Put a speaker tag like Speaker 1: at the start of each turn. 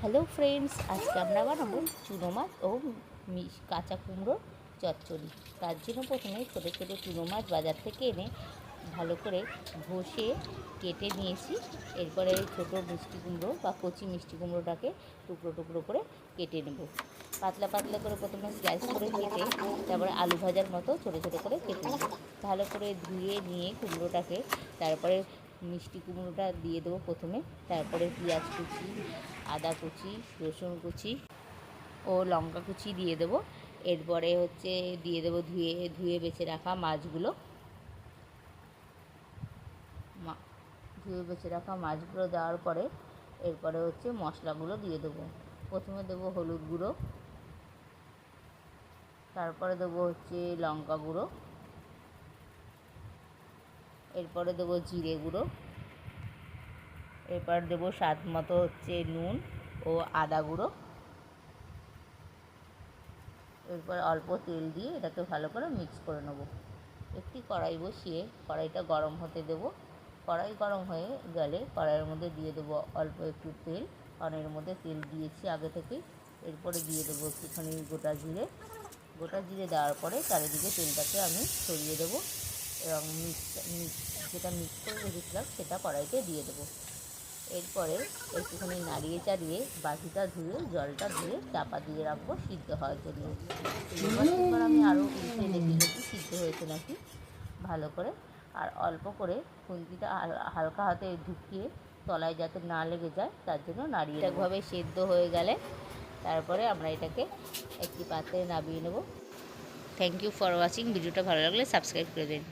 Speaker 1: Hello friends, আজকে আমরা বানাবো চুনো মাছ ও কাঁচা কুমড়োর চচ্চড়ি। তার জন্য প্রথমে ছোটো ছোটো চুনো মাছ বাজার থেকে এনে ভালো করে ঘষে কেটে নিয়েছি। এরপরে ছোটো মিষ্টি কুমড়ো বা কচি মিষ্টি কুমড়োটাকে টুকরো টুকরো করে কেটে নেব। পাতলা পাতলা করে প্রথমে স্লাইস করে কেটে তারপরে আলু ভাজার মতো ছোটো ছোটো করে কেটে নেব। ভালো করে ধুয়ে নিয়ে কুমড়োটাকে তারপরে মিষ্টি কুমড়োটা দিয়ে দেবো প্রথমে, তারপরে পেঁয়াজ কুচি, আদা কুচি, রসুন কুচি ও লঙ্কা কুচি দিয়ে দেবো। এরপরে দিয়ে দেবো ধুয়ে ধুয়ে বেছে রাখা মাছগুলো। ধুয়ে বেছে রাখা মাছগুলো দেওয়ার পরে এরপরে মশলাগুলো দিয়ে দেবো। প্রথমে দেবো হলুদ গুঁড়ো, তারপরে দেবো লঙ্কা গুঁড়ো, এরপরে দেবো জিরে গুঁড়ো, এরপর দেবো স্বাদ মতো নুন ও আদা গুঁড়ো। এরপর অল্প তেল দিয়ে এটাকে ভালো করে মিক্স করে নেব। একটি কড়াই বসিয়ে কড়াইটা গরম হতে দেব। কড়াই গরম হয়ে গেলে কড়াইয়ের মধ্যে দিয়ে দেবো অল্প একটু তেল, কারণ এর মধ্যে তেল দিয়েছি আগে থেকেই। এরপরে দিয়ে দেবো একটুখানি গোটা জিরে। গোটা জিরে দেওয়ার পরে চারিদিকে তেলটাকে আমি ছড়িয়ে দেবো এবং যেটা মিক্স করে রেখেছিলাম সেটা কড়াইতে দিয়ে দেবো। এরপরে একটুখানি নাড়িয়ে চাড়িয়ে বাটিটা ধুয়ে জলটা ধুয়ে চাপা দিয়ে রাখবো সিদ্ধ হওয়ার জন্য। এবার আমি আরও উল্টে দেখে দেখি সিদ্ধ হয়েছে নাকি ভালো করে। আর অল্প করে খুন্তিটা হালকা হাতে ঢুকিয়ে তলায় যাতে না লেগে যায় তার জন্য নাড়িয়ে একভাবে সেদ্ধ হয়ে গেলে তারপরে আমরা এটাকে একটি পাত্রে নামিয়ে নেব। Thank you for watching. ভিডিওটা ভালো লাগলে সাবস্ক্রাইব করে দিন।